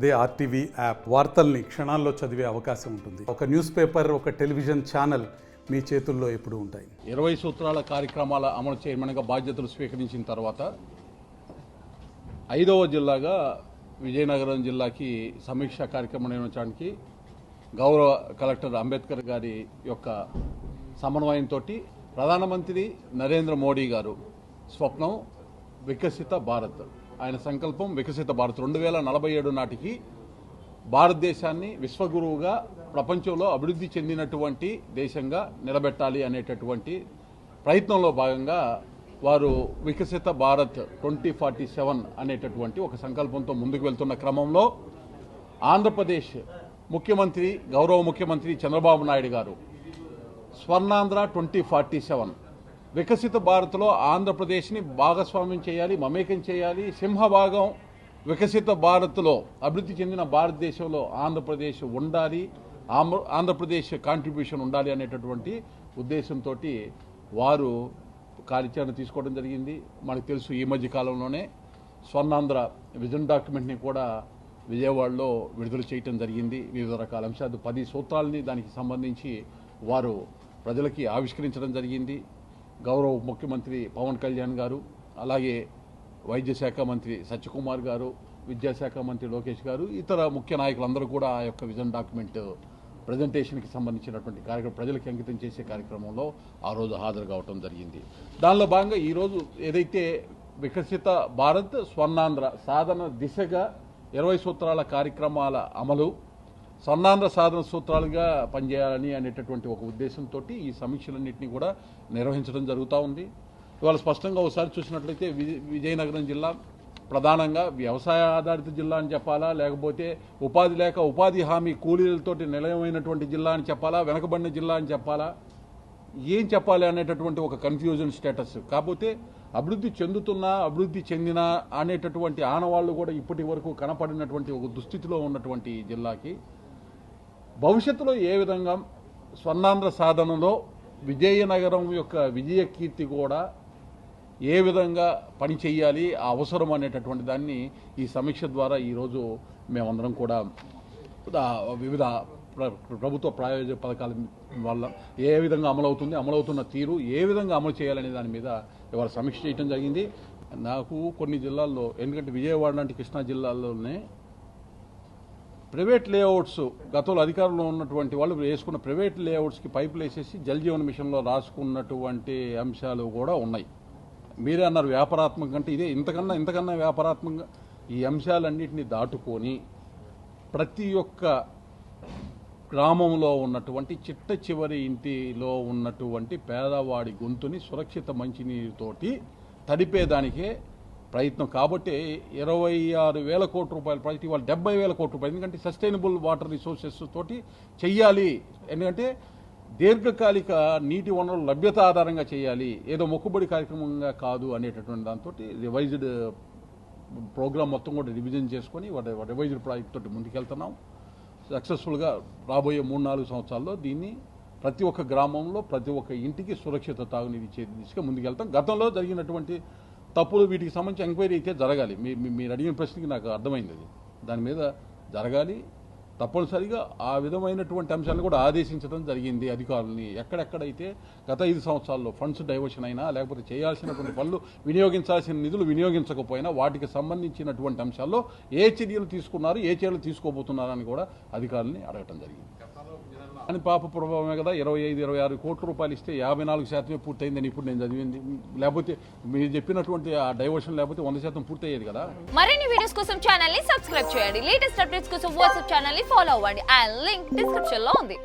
అదే RTV app వార్తల్ని క్షణాల్లో చదివే అవకాశం ఉంటుంది. ఒక న్యూస్ పేపర్, ఒక టెలివిజన్ ఛానల్ మీ చేతుల్లో ఎప్పుడూ ఉంటాయి. 20 సూత్రాల కార్యక్రమాల అమలు చైర్మన్గా బాధ్యతలు స్వీకరించిన తర్వాత 5వ జిల్లాగా విజయనగరం జిల్లాకి సమీక్ష కార్యక్రమం నిర్వహించడానికి గౌరవ కలెక్టర్ అంబేద్కర్ గారి యొక్క సమన్వయంతో ప్రధానమంత్రి నరేంద్ర మోడీ గారు స్వప్నం వికసిత భారత్, ఆయన సంకల్పం వికసిత భారత్ 2047 నాటికి భారతదేశాన్ని విశ్వగురువుగా ప్రపంచంలో అభివృద్ధి చెందినటువంటి దేశంగా నిలబెట్టాలి అనేటటువంటి ప్రయత్నంలో భాగంగా వారు వికసిత భారత్ 2047 అనేటటువంటి ఒక సంకల్పంతో ముందుకు వెళ్తున్న క్రమంలో ఆంధ్రప్రదేశ్ ముఖ్యమంత్రి గౌరవ ముఖ్యమంత్రి చంద్రబాబు నాయుడు గారు స్వర్ణాంధ్ర 2047 వికసిత భారత్లో ఆంధ్రప్రదేశ్ని భాగస్వామ్యం చేయాలి, మమేకం చేయాలి, సింహభాగం వికసిత భారత్లో అభివృద్ధి చెందిన భారతదేశంలో ఆంధ్రప్రదేశ్ ఉండాలి, ఆంధ్రప్రదేశ్ కాంట్రిబ్యూషన్ ఉండాలి అనేటటువంటి ఉద్దేశంతో వారు కార్యాచరణ తీసుకోవడం జరిగింది. మనకు తెలుసు, ఈ మధ్య కాలంలోనే స్వర్ణాంధ్ర విజన్ డాక్యుమెంట్ని కూడా విజయవాడలో విడుదల చేయడం జరిగింది. వివిధ రకాల అంశాలు 10 సూత్రాలని దానికి సంబంధించి వారు ప్రజలకి ఆవిష్కరించడం జరిగింది. గౌరవ ముఖ్యమంత్రి పవన్ కళ్యాణ్ గారు, అలాగే వైద్య శాఖ మంత్రి సత్యకుమార్ గారు, విద్యాశాఖ మంత్రి లోకేష్ గారు, ఇతర ముఖ్య నాయకులందరూ కూడా ఆ యొక్క విజన్ డాక్యుమెంట్ ప్రజెంటేషన్కి సంబంధించినటువంటి కార్యక్రమం ప్రజలకు అంకితం చేసే కార్యక్రమంలో ఆ రోజు హాజరు కావడం జరిగింది. దానిలో భాగంగా ఈరోజు ఏదైతే వికసిత భారత్ స్వర్ణాంధ్ర సాధన దిశగా 20 సూత్రాల కార్యక్రమాల అమలు, స్వర్ణాంధ్ర సాధన సూత్రాలుగా పనిచేయాలని అనేటటువంటి ఒక ఉద్దేశంతో ఈ సమీక్షలన్నింటినీ కూడా నిర్వహించడం జరుగుతూ ఉంది. ఇవాళ స్పష్టంగా ఒకసారి చూసినట్లయితే విజయనగరం జిల్లా ప్రధానంగా వ్యవసాయ ఆధారిత జిల్లా అని చెప్పాలా, లేకపోతే ఉపాధి లేక ఉపాధి హామీ కూలీలతోటి నిలయమైనటువంటి జిల్లా అని చెప్పాలా, వెనకబడిన జిల్లా అని చెప్పాలా, ఏం చెప్పాలి అనేటటువంటి ఒక కన్ఫ్యూజన్ స్టేటస్. కాకపోతే అభివృద్ధి చెందుతున్నా అభివృద్ధి చెందినా అనేటటువంటి ఆనవాళ్లు కూడా ఇప్పటి వరకు కనపడినటువంటి ఒక దుస్థితిలో ఉన్నటువంటి ఈ జిల్లాకి భవిష్యత్తులో ఏ విధంగా స్వర్ణాంధ్ర సాధనలో విజయనగరం యొక్క విజయ కీర్తి కూడా ఏ విధంగా పని చేయాలి, ఆ అవసరం అనేటటువంటి దాన్ని ఈ సమీక్ష ద్వారా ఈరోజు మేమందరం కూడా వివిధ ప్రభుత్వ ప్రాయోజక పథకాల వల్ల ఏ విధంగా అమలవుతున్న తీరు ఏ విధంగా అమలు చేయాలనే దాని మీద ఇవాళ సమీక్ష చేయడం జరిగింది. నాకు కొన్ని జిల్లాల్లో, ఎందుకంటే విజయవాడ లాంటి కృష్ణా జిల్లాల్లోనే ప్రైవేట్ లేఅవుట్స్ గతంలో అధికారంలో ఉన్నటువంటి వాళ్ళు వేసుకున్న ప్రైవేట్ లేఅవుట్స్కి పైపులు వేసేసి జల్ జీవన్ మిషన్లో రాసుకున్నటువంటి అంశాలు కూడా ఉన్నాయి. మీరే అన్నారు వ్యాపారాత్మకంగా, అంటే ఇదే ఇంతకన్నా వ్యాపారాత్మకంగా ఈ అంశాలన్నింటినీ దాటుకొని ప్రతి ఒక్క గ్రామంలో ఉన్నటువంటి చిట్ట చివరి ఇంటిలో ఉన్నటువంటి పేదవాడి గొంతుని సురక్షిత మంచినీరుతోటి తడిపేదానికే ప్రయత్నం. కాబట్టి 26,000 కోట్ల రూపాయల ప్రాజెక్ట్ ఇవాళ 70,000 కోట్ల రూపాయలు, ఎందుకంటే సస్టైనబుల్ వాటర్ రిసోర్సెస్ తోటి చెయ్యాలి, ఎందుకంటే దీర్ఘకాలిక నీటి వనరుల లభ్యత ఆధారంగా చేయాలి, ఏదో మొక్కుబడి కార్యక్రమంగా కాదు అనేటటువంటి దాంతో రివైజ్డ్ ప్రోగ్రామ్ మొత్తం కూడా రివిజన్ చేసుకొని రివైజ్డ్ ప్రాజెక్ట్ తోటి ముందుకెళ్తున్నాం. సక్సెస్ఫుల్గా రాబోయే 3-4 సంవత్సరాల్లో దీన్ని ప్రతి ఒక్క గ్రామంలో ప్రతి ఒక్క ఇంటికి సురక్షిత తాగునీరు ఇచ్చే దిశగా ముందుకెళ్తాం. గతంలో జరిగినటువంటి తప్పులు వీటికి సంబంధించి ఎంక్వైరీ అయితే జరగాలి. మీరు అడిగిన ప్రశ్నకి నాకు అర్థమైంది, అది దాని మీద జరగాలి. తప్పనిసరిగా ఆ విధమైనటువంటి అంశాలను కూడా ఆదేశించడం జరిగింది అధికారులని. ఎక్కడెక్కడైతే గత 5 సంవత్సరాల్లో ఫండ్స్ డైవర్షన్ అయినా, లేకపోతే చేయాల్సినటువంటి పనులు వినియోగించాల్సిన నిధులు వినియోగించకపోయినా వాటికి సంబంధించినటువంటి అంశాల్లో ఏ చర్యలు తీసుకున్నారు, ఏ చర్యలు తీసుకోబోతున్నారని కూడా అధికారులని అడగటం జరిగింది. అని పాప ప్రభావమే కదా, 25-26 కోట్ల రూపాయలు ఇస్తే 54% పూర్తయిందని ఇప్పుడు నేను చదివింది. లేకపోతే మీరు చెప్పినటువంటి ఆ డైవర్షన్ లేకపోతే 100% పూర్తయ్యేది కదా. మరిన్ని వీడియోస్ కోసం ఛానల్ ని సబ్స్క్రైబ్ చేయండి. లేటెస్ట్ అప్డేట్స్ కోసం వాట్సాప్ ఛానల్ ని ఫాలో అవ్వండి. ఆ లింక్ డిస్క్రిప్షన్ లో ఉంది.